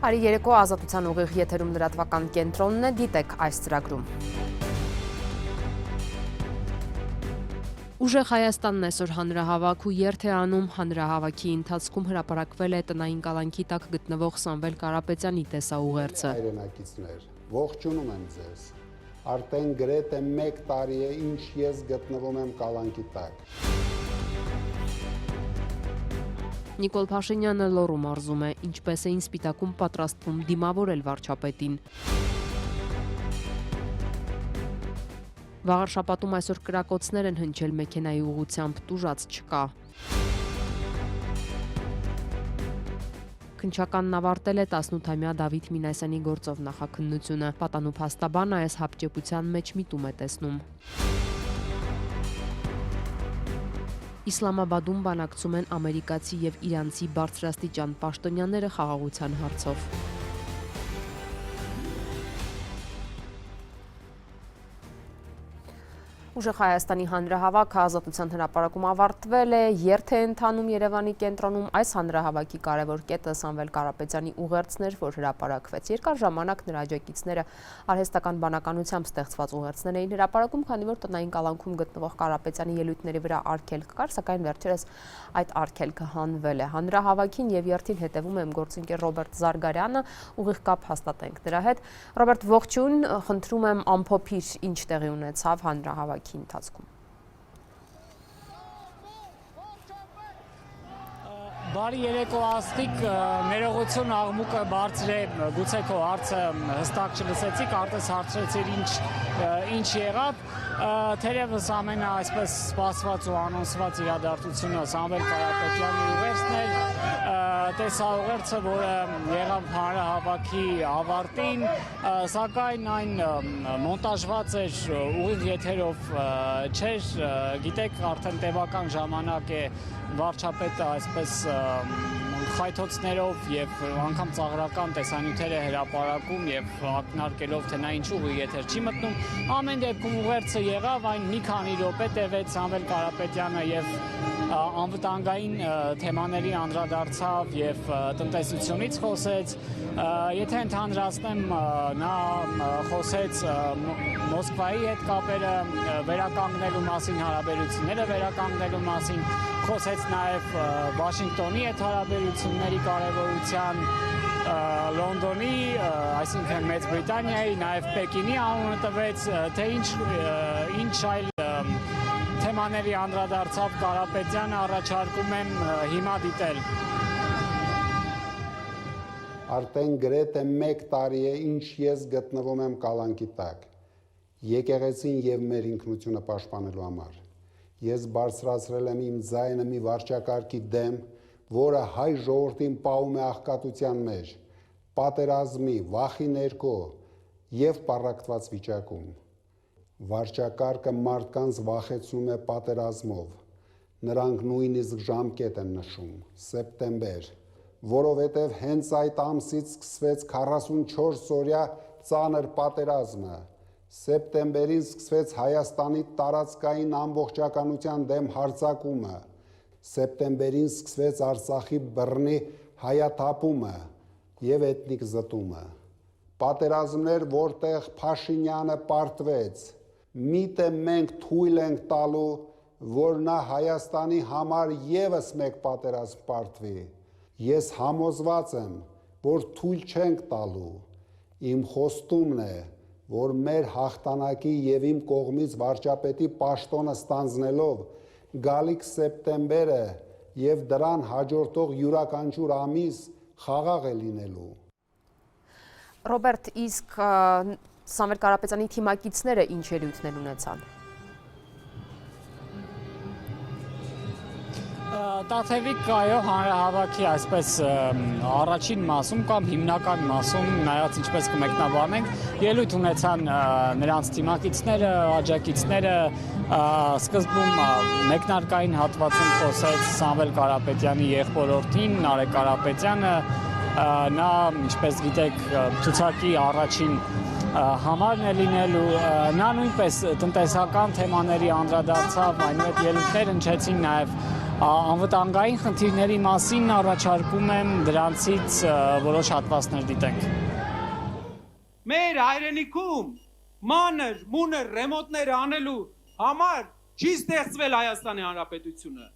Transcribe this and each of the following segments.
Բարի երեկո, Ազատության ուղիղ եթերում լրատվական կենտրոնն է, դիտեք այս ծրագրում։ Ուժեղ Հայաստանն այսօր հանրահավաք ու երթ է անում, հանրահավաքի ընթացքում հրապարակվել է տնային կալանքի տակ գտնվող Սամվել Կարապետյանի տեսաուղերձը։ Հայրենակիցներ, ողջունում եմ ձեզ։ Արդեն գրեթե 1 տարի է, ինչ ես գտնվում եմ կալանքի տակ։ Նիկոլ Փաշինյանը լոռու մարզում է, ինչպես էին Սպիտակում պատրաստվում դիմավորել վարչապետին։ Վաղար շաբաթում այսօր կրակոցներ են հնչել մեքենայի ուղղությամբ, տուժած չկա։ Քննչականն ավարտել է 18-ամյա Դավիթ Մինասյանի գործով նախաքննությունը։ Պատանու փաստաբանը այս հապճեպության մեջ միտում է տեսնում։ Իսլամաբադում բանակցում են ամերիկացի եւ իրանցի բարձրաստիճան պաշտոնյաները խաղաղության հարցով։ Ուժեղ Հայաստանի հանրահավաքը Ազատության հրապարակում ավարտվել է, երթ է ընթանում Երևանի կենտրոնում, այս հանրահավաքի կարևոր կետը Սամվել Կարապետյանի ուղերձն էր, որ հրապարակվեց։ Երկար ժամանակ նրա աջակիցները արհեստական բանականությամբ ստեղծված ուղերձներ էին հրապարակում, քանի որ տնային կալանքում գտնվող Կարապետյանի ելույթների վրա արգելք կար, սակայն վերջերս այդ արգելքը հանվել է։ Հանրահավաքին եւ երթին հետևում եմ գործընկեր Ռոբերտ Զարգարյանը, ուղիղ կապ հաստատենք նրա հետ։ Ռոբերտ, ողջույն, խնդրում եմ ամփոփիր, ինչ տեղի ունեցավ հանրահավաքի ընթացքում։ Բարի երեկո Աստիկ, ներողություն աղմուկը բարձր է, գուցե քո հարցը հստակ չլսեցիք, արդեն հարցրեցիր ինչ եղավ, թերևս ամենը այսպես սպասված ու անոնսված իրադարձությունը Սամվել Կարապետյանի ուղերձն էր, տեսաուղերձը, որը եղավ հանրահավաքի ավարտին, սակայն այն մոնտաժված էր, ուղիղ եթերով չէր, գիտեք, արդեն տևական ժամանակ է վարչապետը այսպես խայթոցներով եւ անգամ ծաղրական տեսանյութեր է հրապարակում եւ ակնարկելով թե նա ինչու եթեր չի մտնում, ամեն դեպքում ուղերձը եղավ, այն մի քանի րոպե տևեց, Սամվել Կարապետյանը եւ անվտանգային թեմաների անդրադարձավ եւ տնտեսությունից խոսեց, եթե ընդհանրացնեմ, նա խոսեց Մոսկվայի հետ կապերը վերականգնելու մասին, հարաբերությունները վերականգնելու մասին, խոսեց նաև Վաշինգտոնի հետ հարաբերությունների կարևորության, Լոնդոնի, այսինքն Մեծ Բրիտանիայի, նաև Պեկինի անունը տվեց, թե ինչ այլ թեմաների անդրադարձավ Կարապետյանը, առաջարկում եմ հիմա դիտել։ Արդեն գրեթե 1 տարի է, ինչ ես գտնվում եմ կալանքի տակ, եկեղեցին եւ մեր ինքնությունը պաշտպանելու համար։ Ես բարձրացրել եմ իմ ձայնը մի վարչակարգի դեմ, որը հայ ժողովրդին պահում է աղքատության մեջ, պատերազմի, վախի ներքո եւ պառակտված վիճակում։ Վարչակարգը մարդկանց վախեցնում է պատերազմով։ Նրանք նույնիսկ ժամկետ են նշում՝ սեպտեմբեր, որովհետև հենց այդ ամսից սկսվեց 44 օրյա ծանր պատերազմը։ Սեպտեմբերին սկսվեց Հայաստանի տարածքային ամբողջականության դեմ հարձակումը։ Սեպտեմբերին սկսվեց Արցախի բռնի հայաթափումը եւ էթնիկ զտումը։ Պատերազմներ, որտեղ Փաշինյանը պարտվեց։ Միտը մենք թույլ ենք տալու, որ նա Հայաստանի համար եւս մեկ պատերազմ պարտվի։ Ես համոզված եմ, որ թույլ չենք տալու։ Իմ խոստումն է, որ մեր հաղթանակի եւ իմ կողմից վարչապետի պաշտոնը ստանձնելով գալիք սեպտեմբերը եւ դրան հաջորդող յուրաքանչյուր ամիս խաղաղ է լինելու։ Ռոբերտ, իսկ Սամվել Կարապետյանի թիմակիցները ինչ ելույթներ ունեցան։ Տաթևիկ այո հանրահավաքի այսպես առաջին մասում կամ հիմնական մասում նայած ինչպես կմեկնաբանենք ելույթ ունեցան նրանց թիմակիցները, աջակիցները, սկզբում մեկնարկային հատվածում խոսեց Սամվել Կարապետյանի եղբորորդին Նարեկ Կարապետյանը, նա ինչպես գիտեք ցուցակի առաջին համարն է լինելու, նա նույնպես տնտեսական թեմաների անդրադարձավ, այնուհետ ելույթներ հնչեցին նաև Անվտանգային խնդիրների մասին առաջարկում եմ դրանցից որոշ հատվածներ դիտենք։ Մեր հայրենիքում մանր, մունր ռեմոնտներ անելու համար չի ստեղծվել Հայաստանի Հանրապետությունը։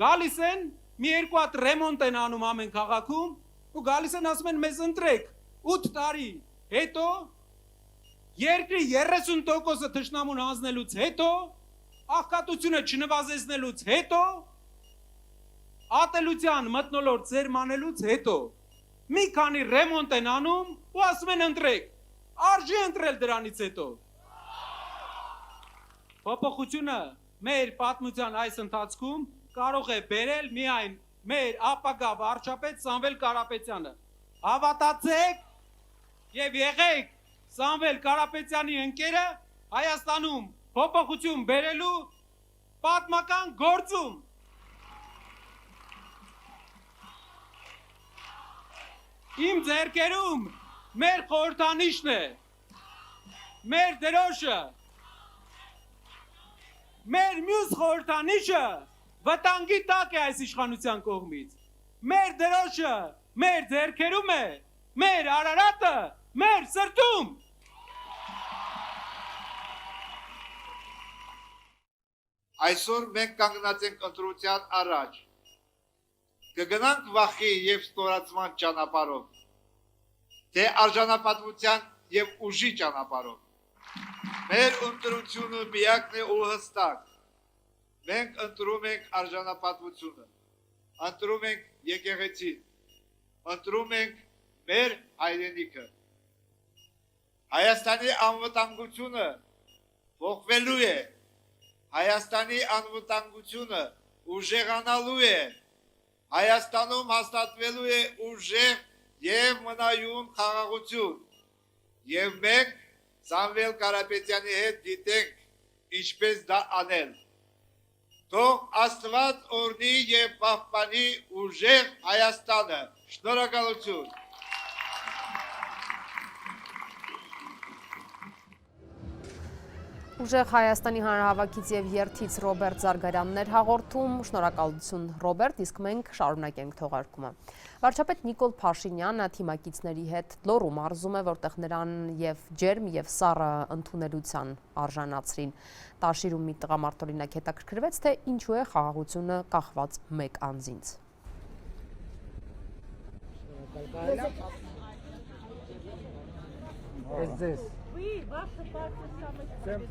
Գալիս են, մի երկու հատ ռեմոնտ են անում ամեն քաղաքում ու գալիս են ասում են մեզ ընտրեք 8 տարի հետո երկրի 30%-ը թշնամուն հանձնելուց հետո աղքատությունը չնվազեցնելուց հետո ատելության մթնոլորտ ձերմանելուց հետո մի քանի ռեմոնտ են անում ու ասում են ընտրեք, արժի ընտրել դրանից հետո։ Փոփոխությունը մեր պատմության այս ընթացքում կարող է բերել միայն մեր ապագա վարչապետ Սամվել Կարապետյանը։ Հավատացեք եւ եղեք Սամվել Կարապետյանի ընկերը Հայաստանում փոփոխություն բերելու պատմական գործում։ Իմ ձեռքերում մեր խորհրդանիշն է, մեր դրոշը, մեր մյուս խորհրդանիշը վտանգի տակ է այս իշխանության կողմից։ Մեր դրոշը մեր ձեռքերում է, մեր Արարատը մեր սրտում։ Այսօր մենք կանգնած ենք ընտրության առաջ։ Կգնանք վախի եւ ստորացման ճանապարհով, թե արժանապատվության եւ ուժի ճանապարհով։ Մեր ընտրությունը միակն է ու հստակ։ Մենք ընտրում ենք արժանապատվությունը, ընտրում ենք եկեղեցին, ընտրում ենք մեր հայրենիքը։ Հայաստանի անվտանգությունը փոխվելու է, Հայաստանի անվտանգությունը ուժեղանալու է, Հայաստանում հաստատվելու է ուժեղ եւ մնայուն խաղաղություն, եւ մենք Սամվել Կարապետյանի հետ գիտենք ինչպես դա անել։ Թող Աստված օրհնի եւ պահպանի ուժեղ Հայաստանը։ Շնորհակալություն։ Ուժեղ Հայաստանի հանրահավաքից եւ երթից Ռոբերտ Զարգարյաններ հաղորդում, շնորհակալություն Ռոբերտ, իսկ մենք շարունակենք թողարկումը։ Վարչապետ Նիկոլ Փաշինյանը թիմակիցների հետ լոռու մարզում է, որտեղ նրան եւ ջերմ եւ սառը ընդունելության արժանացրին։ Տաշիրում մի տղամարդ օրինակ հետաքրքրվեց, թե ինչու է խաղաղությունը կախված մեկ անձինց։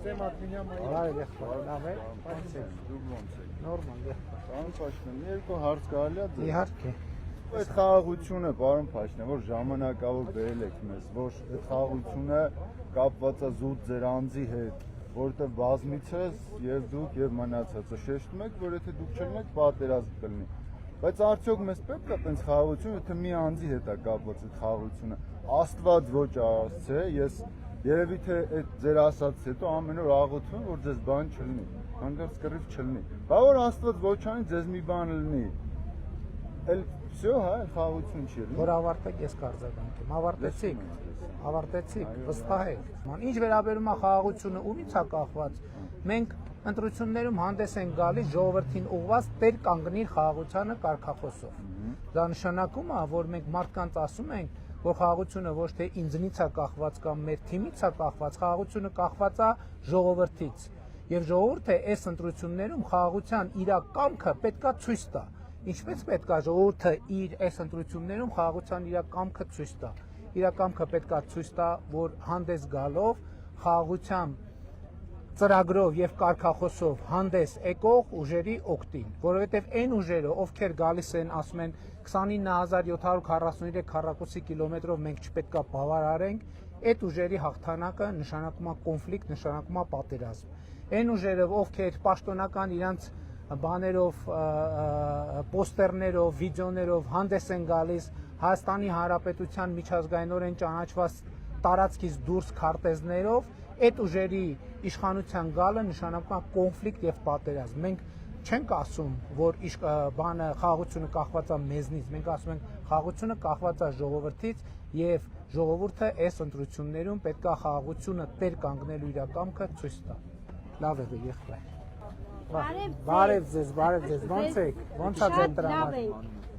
Всем от меня мои. Նորմալ է։ Պարոն Փաշինյան, երկու հարց կարելի է ձեր։ Իհարկե։ Այդ խաղաղությունը, պարոն Փաշինյան, որ ժամանակավոր բերել եք մեզ, որ այդ խաղաղությունը կապված է զուտ ձեր անձի հետ, որովհետև բազմիցս եւ դուք եւ մնացածը շեշտում եք, որ եթե դուք չլինեք, պատերազմ կլինի։ Բայց արդյոք մեզ պետք է այդպես խաղաղություն, եթե մի անձի հետ է կապված այդ խաղաղությունը։ Աստված ոչ ասցե, ես երևի թե այդ ձեր ասածից հետո ամեն օր աղոթում, որ ձեզ բան չլինի, հանկարծ կռիվ չլինի։ Բա որ Աստված ոչ անի, ձեզ մի բան լինի։ Էլ всё, հա, խաղաղություն չի լինի։ Որ ավարտեք, ես կարձագանքեմ։ Ավարտեցիք, վստահեք։ Ինչ վերաբերում է խաղաղությունը, ումից է կախված։ Մենք ընտրություններում հանդես են գալիս ժողովրդին ուղղված տեր կանգնիր խաղաղությանը կարգախոսով։ Դա նշանակում է, որ մենք մարդկանց ասում ենք, որ խաղաղությունը ոչ թե ինձնից է կախված կամ մեր թիմից է կախված, խաղաղությունը կախված է ժողովրդից։ Եվ ժողովուրդը այս ընտրություններում խաղաղության իր կամքը պետքա ցույց տա։ Ինչպես պետքա ժողովուրդը իր այս ընտրություններում խաղաղության իր կամքը ցույց տա։ Իր կամքը պետքա ցույց տա, որ հանդես գալով խաղաղության ծրագրով եւ կարգախոսով հանդես եկող ուժերի օգտին, որովհետեւ այն ուժերը, ովքեր գալիս են, ասում են 29743 քառակուսի կիլոմետրով մենք չպետքա բավարարենք, այդ ուժերի հաղթանակը նշանակում է կոնֆլիկտ, նշանակում է պատերազմ։ Այն ուժերը, ովքեր պաշտոնական իրանց բաներով, պոստերներով, վիդեոներով հանդես են գալիս Հայաստանի Հանրապետության միջազգայինորեն ճանաչված տարածքից դուրս քարտեզներով, այդ ուժերի իշխանության գալը նշանակում է կոնֆլիկտ եւ պատերազմ։ Մենք չենք ասում, որ խաղաղությունը կախված է մեզնից, մենք ասում ենք խաղաղությունը կախված է ժողովրդից եւ ժողովուրդը այս ընտրություններում պետք է խաղաղությունը տեր կանգնելու իր կամքը ցույց տա։ Լավ է, եղբայր։ Բարև ձեզ, ո՞նց եք։ Ո՞նց է ձեր դրամը։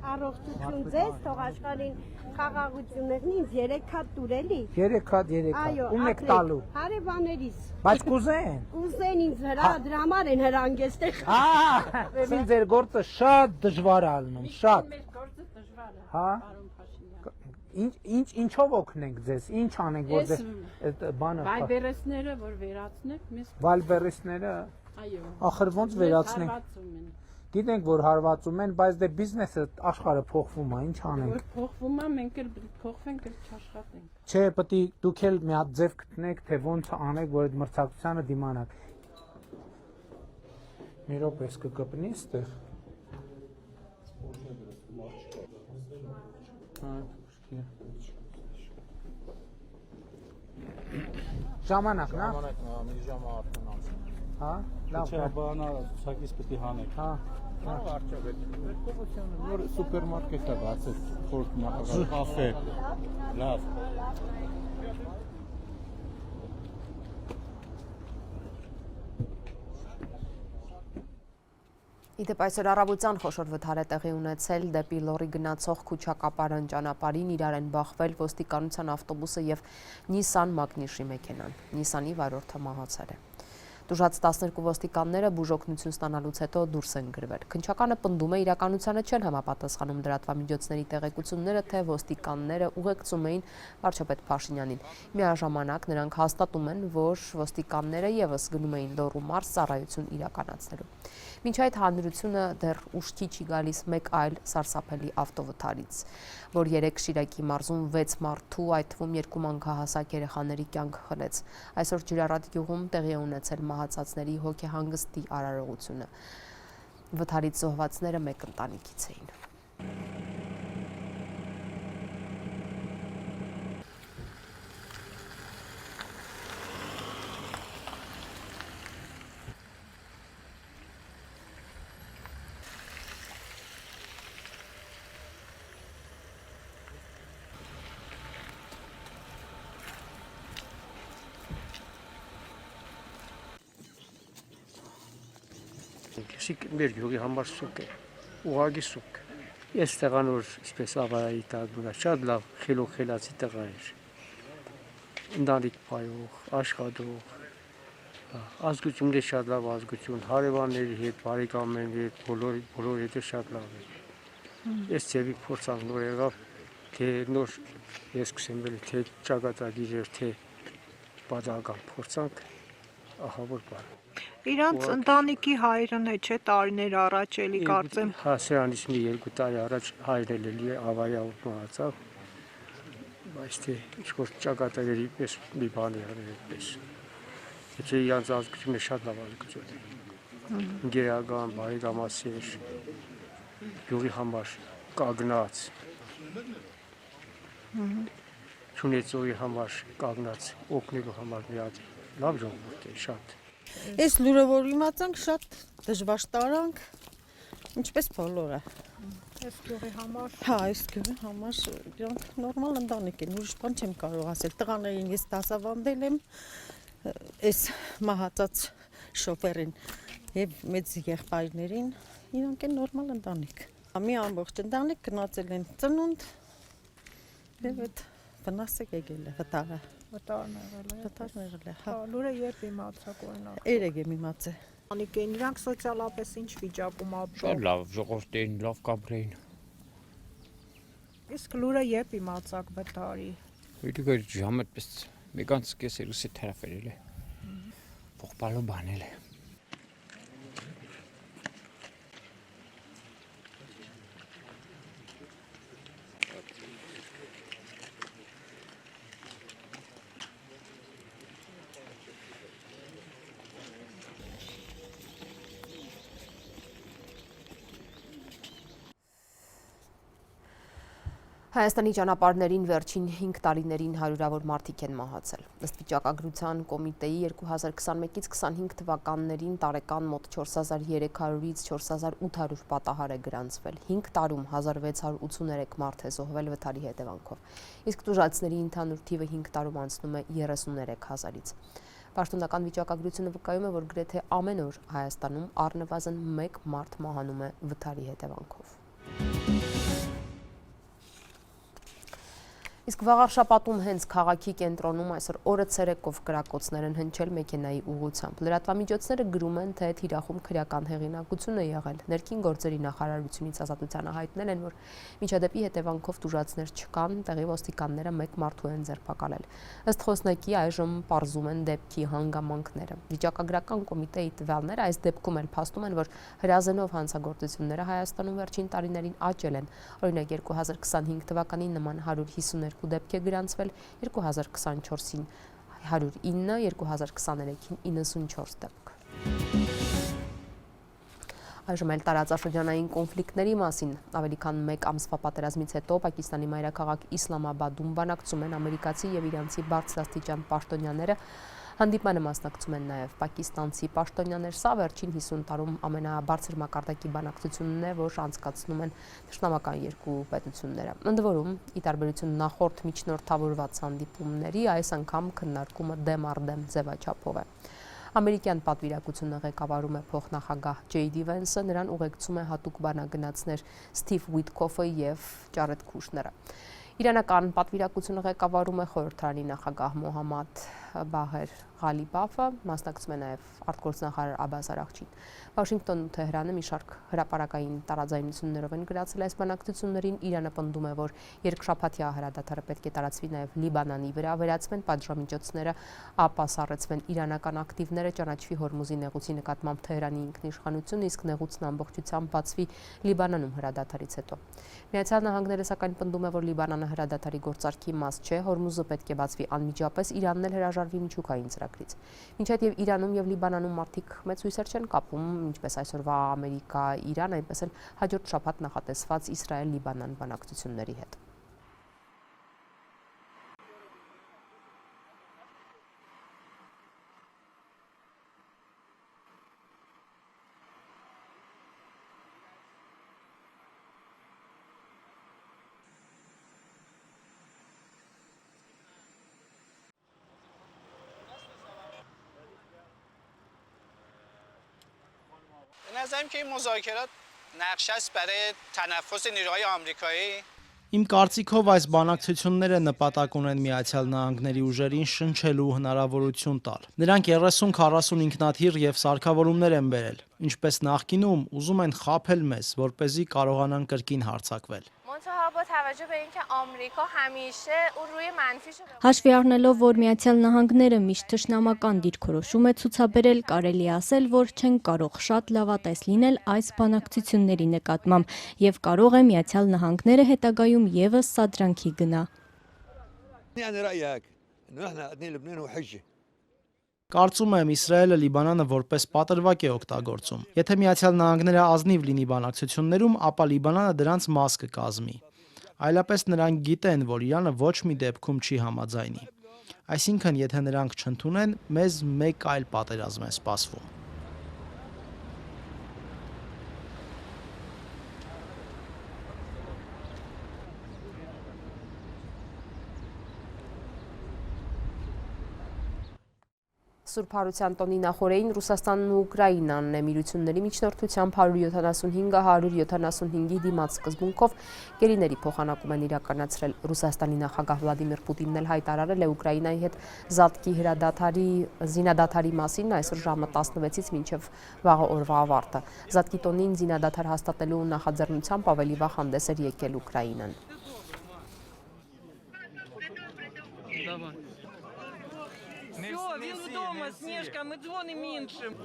Առողջություն ձեզ, թող աշխարհին խաղաղություններն ինձ 3 հատ տուրելի։ 3 հատ։ Ում եք տալու։ Հարևաներիս։ Բայց կուզեն։ Կուզեն ինձ դրամար են հրանգեստեղ։ Ուրեմն ձեր գործը շատ դժվար է ալնում, շատ։ Մեր գործը դժվար է։ Հա։ Պարոն Փաշինյան։ Ինչով օգնենք ձեզ։ Ինչ անենք, որ ձեր այդ բանը։ Վայբերեսները, որ վերացնեք, մեզ Վալբերեսները, այո։ ախր ոնց վերացնենք։ Հարվածում են։ Գիտենք, որ հարվածում են, բայց դե բիզնեսը աշխարհը փոխվում է, ինչ Որ անենք։ փոխվում է, մենք էլ փոխվենք, էլ չաշխատենք։ Չէ, պետք է դուք էլ մի հատ ձև գտնեք, թե ոնց անեք, որ այդ մրցակցությանը դիմանաք։ Մի րոպե, կգտնի այստեղ։ Ժամանակն է։ Մի ժամ արդեն անցել։ Հա, լավ։ Չէ, բանա ցակից պետք է հանեք։ Հա։ Կարող արջավետ։ Մեր կողմությունը նոր սուպերմարկետ է բացել, խորտ նախագահ կաֆե։ Լավ։ Իդեպ այսօր առավոտյան խոշոր վթար է տեղի ունեցել դեպի Լոռի գնացող Քուչակապարան ճանապարհին իրար են բախվել ոստիկանության ավտոբուսը եւ Nissan Magnishի մեքենան։ Nissan-ի վարորդը մահացել է։ Դժուժած 12 ոստիկանները բուժօգնություն ստանալուց հետո դուրս են գրվել։ Քննչականը պնդում է իրականությանը չեն համապատասխանում լրատվամիջոցների տեղեկությունները, թե ոստիկանները ուղեկցում էին վարչապետ Փաշինյանին։ Միաժամանակ նրանք հաստատում են, որ ոստիկանները եւս գնում էին Լոռու մարզ ծառայություն իրականացնելու։ Մինչ այդ հանրությունը դեռ ուշքի չի գալիս մեկ այլ սարսափելի ավտովթարից, որ 3 Շիրակի մարզում 6 մարդու, այդ թվում 2 մանկահասակ երեխաների կյանք խլեց։ Այսօր Ջրառատ գյուղում տեղի է ունեցել մահացածների հոգեհանգստի արարողությունը։ Վթարից զոհվածները մեկ ընտանիքից էին։ Մեր գյուղի համար սուկ է, ուղղակի սուկ։ Ես տեղան որ այսպես ավարայի տակ մնա, շատ լավ խելացի տղա էր։ Ընտանիք պայող, աշխատող, ազգությունն է շատ լավ ազգություն, հարևանների հետ, բարեկամների հետ, բոլորի հետ շատ լավ է։ Ես ծևիկ փորձանք նոր եղավ, թե նոր ես կսեմվել, թե ճակատագիր էր, թե բادرական փորձանք, ահա որ բան։ Իրանց ընտանիքի հայրն է, չէ, տարիներ առաջ էլի կարծեմ։ Հա, սրանից մի 2 տարի առաջ հայրն էլի ավարիայով մահացավ, բայց թե ինչ-որ ճակատագրերի պես մի բան է արել այդպես։ Թե իրանց ազգությունը շատ լավ ազգություն է։ Գերական, բարեկամասեր, գյուղի համար կանգնած, չունեցողի համար կանգնած, օգնելու համար մի հատ լավ ժողովուրդ է, շատ։ Այս լուրը որ իմացանք շատ դժվար տարանք, ինչպես բոլորը։ Այս գյուղի համար։ Հա, այս գյուղի համար իրանք նորմալ ընտանիք են, ուրիշ բան չեմ կարող ասել։ Տղաներին ես դասավանդել եմ, այս մահացած շոֆերին եւ մեծ եղբայրներին, իրանք են նորմալ ընտանիք։ Մի ամբողջ ընտանիք գնացել են ծնունդ, եւ այդ վնասը եկել է վտարը։ Վտարն եղել է։ Վտարն եղել է, հա։ Լուրը երբ իմացաք օրինակ։ Երեկ եմ իմացել։ Անիկ են իրանք սոցիալապես ինչ վիճակում ապրում։ Շատ լավ, ժողովրդին լավ կապրեին։ Իսկ լուրը երբ իմացաք վտարի։ Իդուք ժամը պես մեկանց կես երուսի թրաֆերել է։ Փոխպալու բանել է։ Հայաստանի ճանապարհներին վերջին 5 տարիներին հարյուրավոր մարդիկ են մահացել։ Ըստ վիճակագրության կոմիտեի 2021-ից 25 թվականներին տարեկան մոտ 4300-ից 4800 պատահար է գրանցվել։ 5 տարում 1683 մարդ է զոհվել վթարի հետևանքով։ Իսկ տուժածների ընդհանուր թիվը 5 տարում անցնում է 33000-ից։ Պաշտոնական վիճակագրությունը վկայում է, որ գրեթե ամեն օր Հայաստանում առնվազն 1 մարդ մահանում է վթարի հետևանքով։ Իսկ վաղարշապատում հենց քաղաքի կենտրոնում այսօր օրը ցերեկով կրակոցներ են հնչել մեքենայի ուղղությամբ։ Լրատվամիջոցները գրում են, թե թիրախում քրեական հեղինակություն է եղել։ Ներքին գործերի նախարարությունից ազատությանը հայտնել են, որ միջադեպի հետևանքով տուժածներ չկան, տեղի ոստիկանները 1 մարդու են ձերբակալել։ Ըստ խոսնակի այժմ պարզում են դեպքի հանգամանքները։ Վիճակագրական կոմիտեի տվյալները այս դեպքում էլ փաստում են, որ հրազենով հանցագործությունները Հայաստանում վերջին տարիներին աճել են։ Օրինակ 2025 թվականին նման 152 դեպք է գրանցվել, 2024-ին 109, 2023-ին 94 դեպք։ Այժմ էլ տարածաշրջանային կոնֆլիկտների մասին ավելի քան 1 ամսվա պատերազմից հետո Պակիստանի մայրաքաղաք Իսլամաբադում բանակցում են ամերիկացի եւ իրանցի բարձրաստիճան պաշտոնյաները։ Հանդիպմանը մասնակցում են նաև պակիստանցի պաշտոնյաներ։ Սա վերջին 50 տարում ամենաբարձր մակարդակի բանակցությունն է, որ անցկացնում են թշնամական երկու պետությունները։ Ընդ որում, ի տարբերություն նախորդ միջնորդավորված հանդիպումների, այս անգամ քննարկումը դեմ առ դեմ ձևաչափով է։ Ամերիկյան պատվիրակությունը ղեկավարում է փոխնախագահ Ջեյդի Վենսը, նրան ուղեկցում է հատուկ բանագնացներ Սթիվ Ուիթքոֆը եւ Ջարեդ Քուշները։ Իրանական պատվիրակությունը ղեկավարում է խորհրդարանի նախագահ Մոհամմադ Բաղեր Ղալիբաֆը, մասնակցում է նաև արտգործնախարար Աբբաս Արաղչին։ Վաշինգտոնն ու Թեհրանը մի շարք հրապարակային տարաձայնություններով են գրացել այս բանակցություններին։ Իրանը պնդում է, որ երկշաբաթյա հրադադարը պետք է տարածվի նաև Լիբանանի վրա, վերացվեն պատժամիջոցները, ապա սառեցվեն իրանական ակտիվները, ճանաչվի Հորմուզի նեղուցի նկատմամբ Թեհրանի ինքնիշխանությունը, իսկ նեղուցն ամբողջությամբ բացվի Լիբանանում հրադադարից հետո։ Միացյալ Նահանգները սակայն պնդում է, որ Լիբանանը հրադադարի գործարքի մաս չէ, Հորմուզը պետք է բացվի անմիջապես, Իրանն էլ հրաժարվի միջուկային ծրագրից։ Մինչև եւ Իրանում եւ Լիբանանում մարդիկ մեծ հույսեր չեն կապում, ինչպես այսօրվա Ամերիկա-Իրան, այնպես էլ հաջորդ շաբաթ նախատեսված Իսրայել-Լիբանան բանակցությունների հետ։ به نظرم که این مذاکرات نقشه است برای تنفس نیروهای آمریکایی Իմ կարծիքով այս բանակցությունները նպատակ ունեն Միացյալ Նահանգների ուժերին շնչելու հնարավորություն տալ։ Նրանք 30-40 ինքնաթիռ եւ սարքավորումներ են բերել, ինչպես նախկինում ուզում են խաբել մեզ, որպեսզի կարողանան կրկին հարձակվել։ با توجه به اینکه آمریکا همیشه اون روی منفیش Հաշվի առնելով, որ Միացյալ Նահանգները միշտ թշնամական դիրքորոշում է ցուցաբերել, կարելի է ասել, որ չեն կարող շատ լավատես լինել այս բանակցությունների նկատմամբ եւ կարող է Միացյալ Նահանգները հետագայում եւս սադրանքի գնա։ Կարծում եմ Իսրայելը Լիբանանը որպես պատրվակ է օգտագործում։ Եթե Միացյալ Նահանգները ազնիվ լինի բանակցություններում, ապա Լիբանանը դրանց մաս կկազմի։ Այլապես նրանք գիտեն, որ Իրանը ոչ մի դեպքում չի համաձայնի։ Այսինքն, եթե նրանք չընդունեն, մեզ մեկ այլ պատերազմ է սպասվում։ Սուրբ Հարության տոնի նախօրեին Ռուսաստանն ու Ուկրաինան նեմիրությունների միջնորդությամբ 175-175-ի դիմաց սկզբունքով գերիների փոխանակում են իրականացրել։ Ռուսաստանի նախագահ Վլադիմիր Պուտինն էլ հայտարարել է Ուկրաինայի հետ զինադադարի մասին այսօր ժամը 16-ից մինչև վաղը օրվա ավարտը։ Զատկի տոնին զինադադար հաստատելու նախաձեռնությամբ ավելի վաղ հանդես էր եկել Ուկրաինան։ Все, він вдома, Снежка, ми дзвонимо іншим.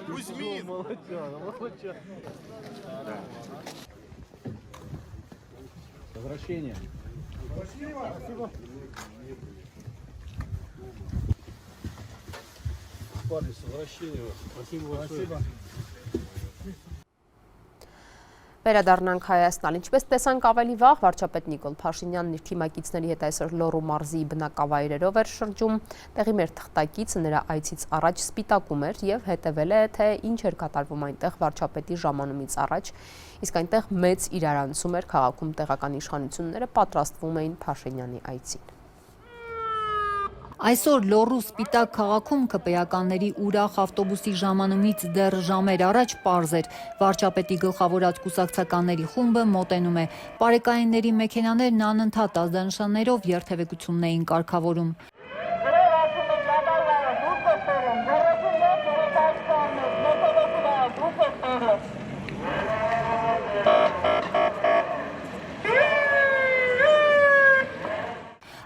Возвращение. Спасибо. Парни, с возвращением. Спасибо большое. Վերադառնանք Հայաստան, ինչպես տեսանք ավելի վաղ, վարչապետ Նիկոլ Փաշինյանն իր թիմակիցների հետ այսօր Լոռու մարզի բնակավայրերով էր շրջում, տեղի մեր թղթակիցը նրա այցից առաջ սպիտակում էր եւ հետևել է, թե ինչ էր կատարվում այնտեղ վարչապետի ժամանումից առաջ, իսկ այնտեղ մեծ իրարանցում էր, քաղաքում տեղական իշխանությունները պատրաստվում էին Փաշինյանի այցին։ Այսօր Լոռու Սպիտակ քաղաքում ԿՊԵ-ականների ուրախ ավտոբուսի ժամանումից դեռ ժամեր առաջ պարզ էր։ Վարչապետի գլխավորած կուսակցականների խումբը մոտենում է։ Պարեկայինների մեքենաներն անընդհատ ազդանշաններով երթևեկությունն էին կարգավորում։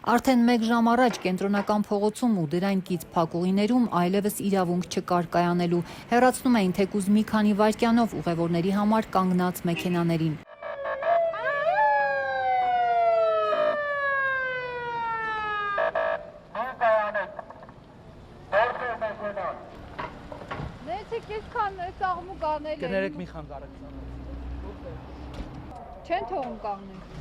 Արդեն 1 ժամ առաջ կենտրոնական փողոցում ու դրան կից փակուղիներում այլևս իրավունք չկար կայանելու։ Հեռացնում էին թեկուզ մի քանի վայրկյանով ուղևորների համար կանգնած մեքենաներին։ Կներեք մի խան կարեք։ Չեն թողում կանգնենք։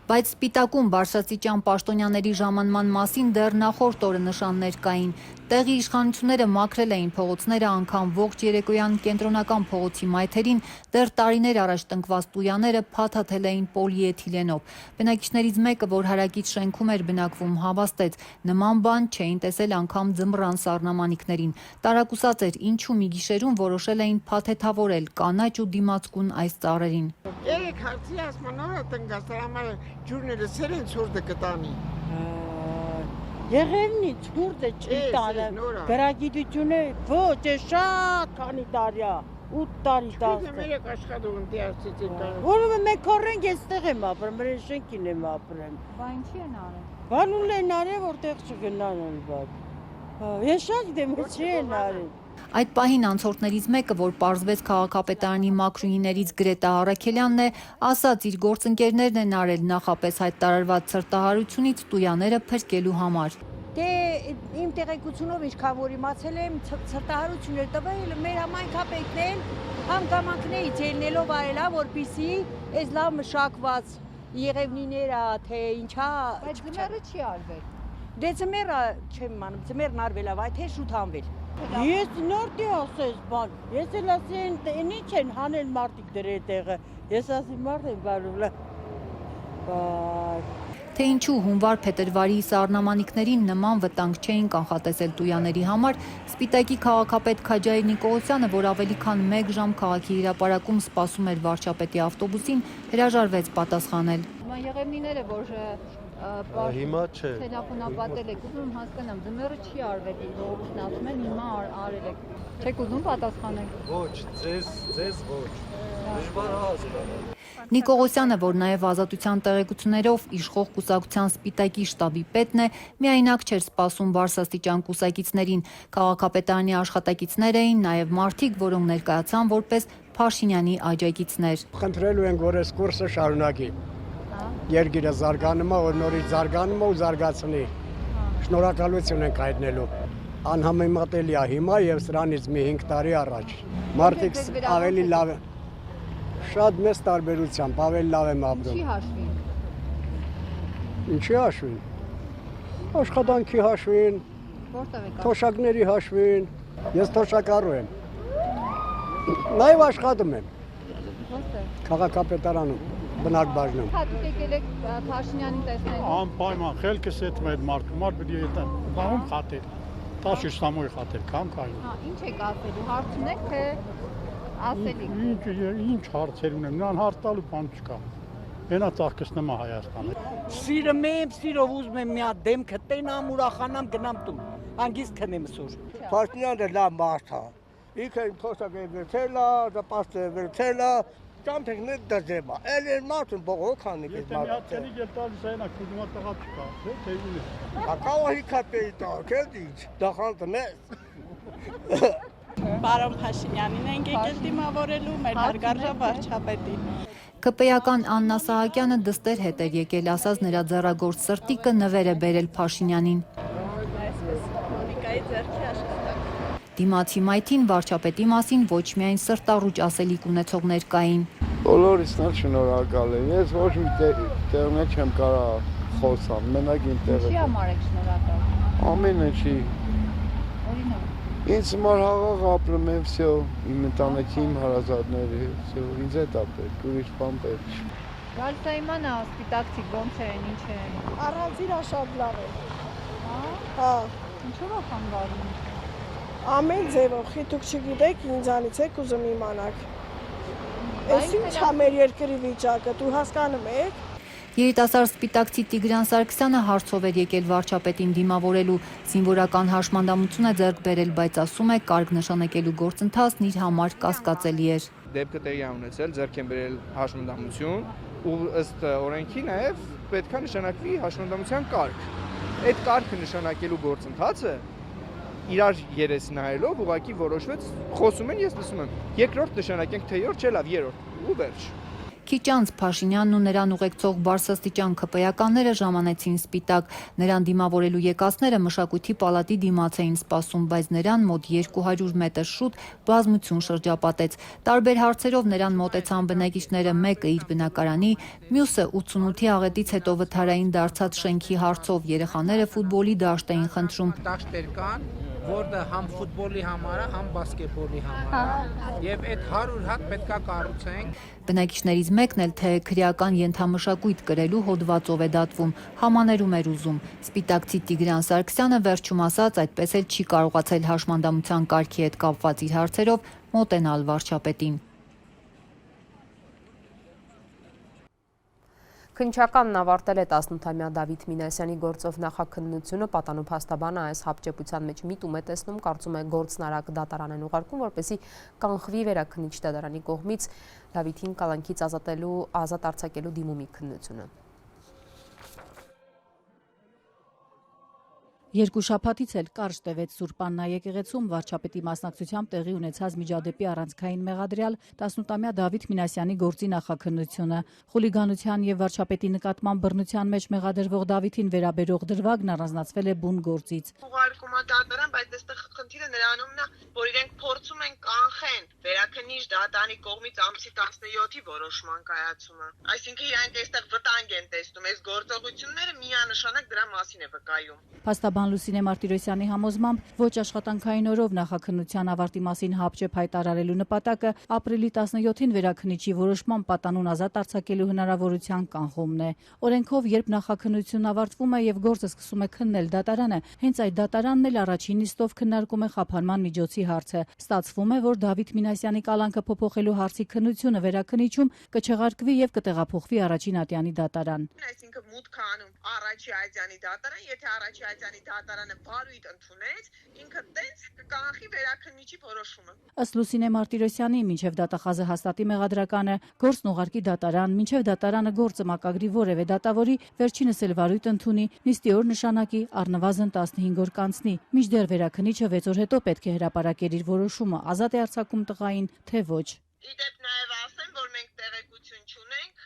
Բայց Սպիտակում բարձրաստիճան պաշտոնյաների ժամանման մասին դեռ նախորդ օրը նշաններ կային։ Տեղի իշխանությունները մաքրել էին փողոցները, անգամ ողջ երեկոյան կենտրոնական փողոցի մայթերին դեռ տարիներ առաջ տնկված տույաները փաթաթել էին պոլիէթիլենով։ Բնակիչներից մեկը, որ հարակից շենքում էր բնակվում, հավաստեց, նման բան չէին տեսել անգամ ձմռան սառնամանիքներին։ Տարակուսած էր, ինչու մի գիշերում որոշել էին փաթեթավորել կանաչ ու դիմացկուն այս ծառերին։ Երեք հարցի ասմանորը տնկած դրամա ջուրները սերեն ցուրտը կտանի։ Եղևնի ցուրտը չտանը գրագիտությունը ոչ է շատ քանի տարի 8 տարի 10 Մերեք աշխատում դիարցից կան Որովհետև մենք կորենք այստեղ եմ ապրում մեր շենքին եմ ապրում Բա ինչի են արել Բանուլ են արել որտեղ չգնան բաց Ես շատ դեմ չի են արել Այդ պահին անցորդներից մեկը, որ պարզվեց քաղաքապետարանի մաքրուհիներից Գրետա Առաքելյանն է, ասաց իր գործընկերներն են արել նախապես հայտարարված ցրտահարությունից տույաները փրկելու համար։ Դե իմ տեղեկությունով ինչքան որ իմացել եմ ցրտահարություններ տվել մեր համայնքապետն են հանգամանքներից ելնելով արելա որպեսի այս լավ մշակված եղևնիները թե ինչա Բայց ձմեռը չի արվել։ Դե ձմեռը չեմ իմանում ձմեռն արվել է թե շուտ անվել Ես նորտի ասես բան, ես էլ ասեն ինչ են հանել մարդիկ դրե տեղը, ես ասի մարդ են բարուլը, Թե ինչու հունվար փետրվարի սառնամանիքներին նման վտանգ չէին կանխատեսել տույաների համար, Սպիտակի քաղաքապետ Քաջայր Նիկողոսյանը, որ ավելի քան 1 ժամ քաղաքի հրապարակում սպասում էր վարչապետի ավտոբուսին, հրաժարվեց պատասխանել։ Եղևնիները, որ Հիմա չէ։ Տելեֆոնապատել եք, ուզում հասկանամ, ձմեռը չի արվել, ժողովուրդն ասում են հիմա արել եք։ Չեք ուզում պատասխանել։ Ոչ, ձեզ ոչ։ Դժվար հասկանալ։ Նիկողոսյանը, որ նաև ազատության տեղեկություններով իշխող կուսակցության Սպիտակի շտաբի պետն է, միայնակ չէր սպասում բարձրաստիճան կուսակիցներին։ Քաղաքապետարանի աշխատակիցներ էին նաև մարդիկ, որոնք ներկայացան որպես Փաշինյանի աջակիցներ։ Խնդրելու ենք, որ այս կուրսը շարունակի։ Երգիրը զարգանում է, որ նորից զարգանում է ու զարգացնի։ Շնորհակալություն ենք հայտնելու։ Անհամեմատելի է հիմա եւ սրանից մի 5 տարի առաջ։ Մարդիկ ավելի լավ Շատ մեծ տարբերությամբ, ավելի լավ եմ ապրում։ Ինչի հաշվին։ Ինչի հաշվին։ Աշխատանքի հաշվին, Որտեղ եք։ թոշակների հաշվին։ Ես թոշակառու եմ։ Նաև աշխատում եմ։ Որտեղ։ Քաղաքապետարանում, բնակբաժնում։ Հատուկ եկել եք Փաշինյանին տեսնելու։ Անպայման խելքս հետ մեր մարդու պետք է բանում խաթել։ Տաշի շտամոյ խաթել, կամ կային։ Հա, ինչ եք ասելու, հարց ունեք թե ասելիք։ Ինչ հարցեր ունեմ, նրան հարց տալու բան չկա։ Հենա ծաղկեցնեմ Հայաստանը։ Սիրում եմ, սիրով ուզում եմ մի հատ դեմքը տենամ, ուրախանամ, գնամ տուն։ Հանգիստ քնեմ սուր։ Փաշինյանը լավ մարդ է։ Ինքը փոստակը վերցել է, դպաստը վերցել է, ճամփեքն է դժեբա։ Էլ մարդուն բողոք անի Եթե մի հատ ցենի գել տալիս այնա քուզումա տղա չկա, թե ունի։ Ակավահի կապեի տա, քեդիչ, դախանտն է։ Պարոն Փաշինյանին ենք եկել դիմավորելու մեր հարգարժա վարչապետին։ ԿՊԵ-ական Աննա Սահակյանը դստեր հետ էր եկել, ասած նրա ձեռագործ սրտիկը նվեր է բերել Փաշինյանին։ Դիմացի մայթին վարչապետի մասին ոչ միայն սրտառուճ ասելիք ունեցողներ կային։ Բոլորիցն էլ շնորհակալ եմ։ Ես ոչ մի տեղն չեմ կարող խոսամ, մենակ իմ տեղը։ Ինչի համար եք շնորհակալ։ Ամեն ինչի։ Օրինակ։ Ինձ համար հաղաղ ապրում եմ, всё, իմ ընտանիքի, իմ հարազատների, всё, ինձ հետ ապրել, ուրիշ բան պետք չի։ Գալիս է իմանա սպիտակցի ոնց են, ինչ են։ Առանձին շատ լավ է։ Հա։ Ինչով է խանգարում։ Ամեն ձևով, խիթուք չգիտեք, ինձանից եք ուզում իմանաք։ Այս ինչ է մեր երկրի վիճակը, դու հասկանում եք։ Երիտասարդ սպիտակցի Տիգրան Սարգսյանը հարցով էր եկել վարչապետին դիմավորելու, զինվորական հաշմանդամություն է ձեռք բերել, բայց ասում է կարճ նշանակելու գործընթացն իր համար կասկածելի էր։ Դեպքը տեղի ունեցել, ձեռք են բերել հաշմանդամություն, ու ըստ օրենքի նաև պետք է նշանակվի հաշմանդամության կարգ։ Այդ կարգը նշանակելու գործընթացը իրար երես նայելով ուղղակի որոշվեց, խոսում են, ես լսում եմ։ Երկրորդ նշանակենք թեյորդ, չէ լավ, երրորդ ու վերջ։ Քիչ անց Փաշինյանն ու նրան ուղեկցող բարձրաստիճան ԿՊ-ականները ժամանեցին Սպիտակ։ Նրան դիմավորելու եկածները Մշակույթի պալատի դիմաց էին սպասում, բայց նրան մոտ 200 մետր շուտ բազմություն շրջապատեց։ Տարբեր հարցերով նրան մոտեցան բնակիչները, մեկը իր բնակարանի, մյուսը 88-ի աղետից հետո վթարային դարձած շենքի հարցով։ Երեխաները ֆուտբոլի դաշտ էին խնդրում։ Դաշտեր կան, որտեղ համ ֆուտբոլի համար է, համ բասկետբոլի համար է, եւ այդ 100 հատ պետքա կառուցենք։ Բնակիչներից մեկն էլ թե քրեական ենթամշակույթ կրելու հոդվածով է դատվում, համաներում էր ուզում։ Սպիտակցի Տիգրան Սարգսյանը վերջում ասաց, այդպես էլ չի կարողացել հաշմանդամության կարգի հետ կապված իր հարցերով մոտենալ վարչապետին։ Քննչականն ավարտել է 18-ամյա Դավիթ Մինասյանի գործով նախաքննությունը, պատանու փաստաբանը այս հապճեպության մեջ միտում է տեսնում, կարծում է գործնարակ դատարան են ուղարկում, որպեսզի կանխվի վերաքննիչ դատարանի կողմից Դավիթին կալանքից ազատ արձակելու դիմումի քննությունը։ Երկու շաբաթից էլ կարճ տևեց Սուրբ Աննա եկեղեցում վարչապետի մասնակցությամբ տեղի ունեցած միջադեպի առանցքային մեղադրյալ 18-ամյա Դավիթ Մինասյանի գործի նախաքննությունը։ Խուլիգանության եւ վարչապետի նկատմամբ բռնության մեջ մեղադրվող Դավիթին վերաբերող դրվագն առանձնացվել է բուն գործից։ Ուղարկում է դատարան, բայց այստեղ խնդիրը նրանումն է, որ իրենք փորձում են կանխեն վերաքննիչ դատարանի կողմից ամսի 17-ի որոշման կայացումը։ Այսինքն իրենք այստեղ վտանգ են տեսնում, այս գործողությունները միանշանակ դրա մասին է վկայում։ Փաստաբան Լուսինե Մարտիրոսյանի համոզմամբ ոչ աշխատանքային օրով նախաքննության ավարտի մասին հապճեպ հայտարարելու նպատակը ապրիլի 17-ին վերաքննիչի որոշման պատանուն ազատ արձակելու հնարավորության կանխումն է։ Օրենքով, երբ նախաքննությունն ավարտվում է եւ գործը սկսում է քննել դատարանը, հենց այդ դատարանն էլ առաջին նիստով քննարկում է խափանման միջոցի հարցը։ Ստացվում է, որ Դավիթ Մինասյանի կալանքը փոփոխելու հարցի քննությունը վերաքննիչում կչեղարկվի եւ կտեղափոխվի առաջին ատյանի դատարան։ Այսինքն մուտք անում առաջի ատյանի դատարան, եթե առաջի ատյանի դատարանը բարույթ ընդունեց, ինքը տենց կկանխի վերաքննիչի որոշումը։ Ըստ Լուսինե Մարտիրոսյանի, մինչև դատախազը հաստատի մեղադրականը, գործն ուղարկի դատարան, մինչև դատարանը գործը մակագրի որևէ դատավորի, վերջինս էլ վարույթ ընդունի, նիստի օր նշանակի, առնվազն 15 օր կանցնի։ Մինչդեռ վերաքննիչը 6 օր հետո պետք է հրապարակեր իր որոշումը, ազատ է արձակում տղային, թե ոչ։ Իդեպ նաև ասեմ, որ մենք տեղեկություն չունենք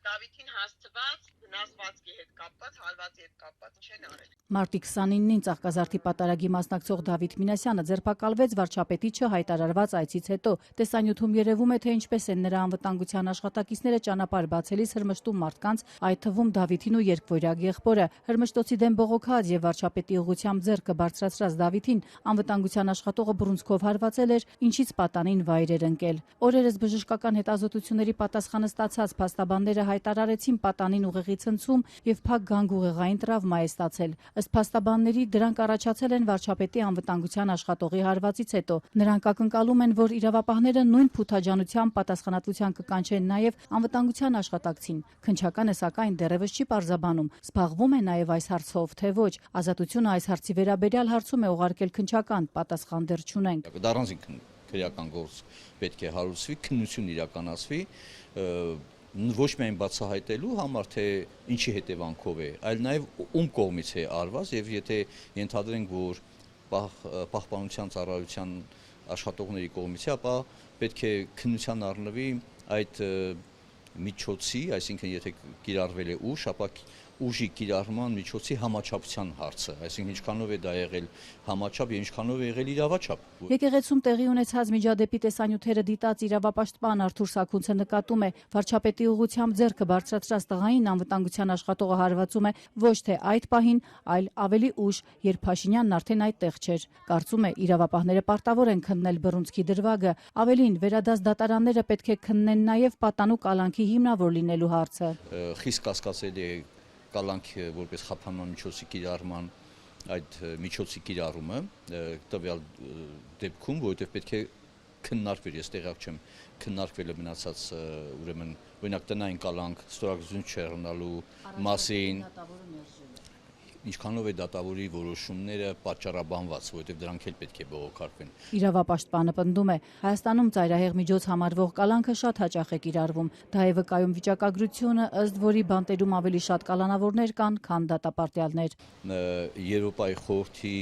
Դավիթին հասցված վնասվածքի հետ կապված, հարվածի հետ կապված չեն արել։ Մարտի 29-ին Ծաղկազարդի պատարագի մասնակցող Դավիթ Մինասյանը ձերբակալվեց վարչապետի չհայտարարված այցից հետո։ Տեսանյութում երևում է, թե ինչպես են նրա անվտանգության աշխատակիցները ճանապարհ բացելիս հրմշտում մարդկանց, այդ թվում Դավիթին ու երկվորյակ եղբորը։ Հրմշտոցի դեմ բողոքած եւ վարչապետի ուղղությամբ ձեռքը բարձրացրած Դավիթին անվտանգության աշխատողը բռունցքով հարվածել էր, ինչից պատանին վայր էր ընկել։ Օրերս բժշկական հետազոտությունների պատասխանը ստացած փաստաբանները հայտարարեցին պատանին ուղեղի ցնցում եւ փակ գանգուղեղային տրավմա է ստացել։ Ըստ փաստաբանների, դրանք առաջացել են վարչապետի անվտանգության աշխատողի հարվածից հետո։ Նրանք ակնկալում են, որ իրավապահները նույն փութաջանությամբ պատասխանատվության կկանչեն նաեւ անվտանգության աշխատակցին։ Քննչականը սակայն դեռևս չի պարզաբանում, զբաղվում է նաեւ այս հարցով, թե ոչ։ Ազատությունը այս հարցի վերաբերյալ հարցում է ուղարկել քննչական, պատասխան դեռ չունենք։ Դառնցին քրեական գործ պետք է հարուցվի, քննություն իրականացվի, ոչ միայն բացահայտելու համար, թե ինչի հետևանքով է, այլ նաև ում կողմից է արված, եւ եթե ենթադրենք, որ պահպանության ծառայության աշխատողների կողմից է, ապա պետք է քննության առնվի այդ միջոցի, այսինքն եթե կիրառվել է ուժ, ապա ուժի կիրառման միջոցի համաչափության հարցը, այսինքն ինչքանով է դա եղել համաչափ եւ ինչքանով է եղել իրավաչափ։ Եկեղեցում տեղի ունեցած միջադեպի տեսանյութերը դիտած իրավապաշտպան Արթուր Սաքունցը նկատում է, վարչապետի ուղղությամբ ձեռքը բարձրացրած տղային անվտանգության աշխատողը հարվածում է ոչ թե այդ պահին, այլ ավելի ուշ, երբ Փաշինյանն արդեն այդտեղ չէր։ Կարծում է, իրավապահները պարտավոր են քննել բռունցքի դրվագը, ավելին վերադաս դատարանները պետք է քննեն նաև պատանու կալանքի հիմնավոր լինելու հարցը։ Խիստ կասկածելի է կալանքը որպես խափանման միջոցի կիրառման այդ միջոցի կիրառումը տվյալ դեպքում, որովհետև պետք է քննարկվեր, ես տեղյակ չեմ քննարկվել է մնացած ուրեմն օրինակ տնային կալանք ստորագրություն չեղնալու մասին, ինչքանով է դատավորի որոշումները պատճառաբանված, որովհետև դրանք էլ պետք է բողոքարկվեն։ Իրավապաշտպանը պնդում է, Հայաստանում ծայրահեղ միջոց համարվող կալանքը շատ հաճախ է կիրառվում։ Դա է վկայում վիճակագրությունը, ըստ որի բանտերում ավելի շատ կալանավորներ կան, քան դատապարտյալներ։ Եվրոպայի խորհրդի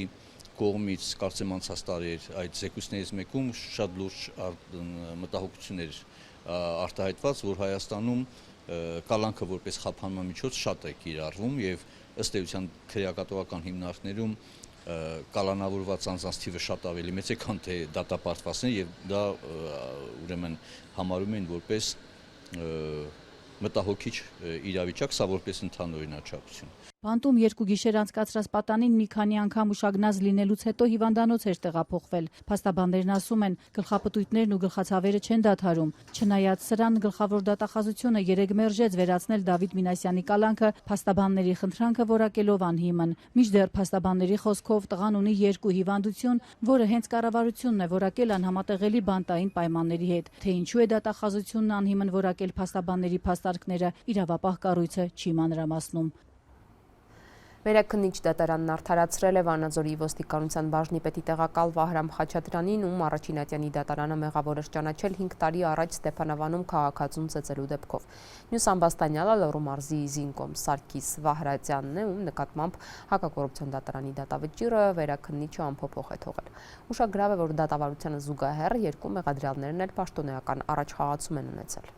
կողմից կարծեմ անցած տարի այդ զեկույցներից մեկում շատ լուրջ մտահոգություններ արտահայտված, որ Հայաստանում կալանքը որպես խափանման միջոց շատ է կիրառվում եւ ըստ էության քրեակատողական հիմնարկներում կալանավորված անձանց թիվը շատ ավելի մեծ է, քան թե դատապարտվածներ եւ դա ուրեմն համարում են որպես մտահոգիչ իրավիճակ, սա որպես ընդհանուր օրինաչափություն։ Բանտում 2 գիշեր անցկացրած պատանին մի քանի անգամ ուշագնաց լինելուց հետո հիվանդանոց էր տեղափոխվել։ Փաստաբաններն ասում են, գլխապտույտներն ու գլխացավերը չեն դադարում։ Չնայած սրան, գլխավոր դատախազությունը 3 մերժեց վերացնել Դավիթ Մինասյանի կալանքը փաստաբանների խնդրանքը որակելով անհիմն։ Մինչդեռ փաստաբանների խոսքով տղան ունի 2 հիվանդություն, որը հենց կառավարությունն է որակել անհամատեղելի բանտային պայմանների հետ։ Թե ինչու է դատախազությունն անհիմն որակել փաստաբանների փաստարկները, իրավապահ կառույցը չի մանրամասնում։ Վերաքննիչ դատարանն արդարացրել է Վանաձորի ոստիկանության բաժնի պետի տեղակալ Վահրամ Խաչատրյանին, ում Առաջինատյանի դատարանը մեղավոր էր ճանաչել 5 տարի առաջ Ստեփանավանում քաղաքացուն ծեծելու դեպքով։ Մյուս ամբաստանյալը Լոռու մարզի Զինկոմ Սարգիս Վահրատյանն է, ում նկատմամբ հակակոռուպցիոն դատարանի դատավճիռը վերաքննիչը անփոփոխ է թողել։ Ուշագրավ է, որ դատավարությանը զուգահեռ 2 մեղադրյալներն էլ պաշտոնեական առաջխաղացում են ունեցել։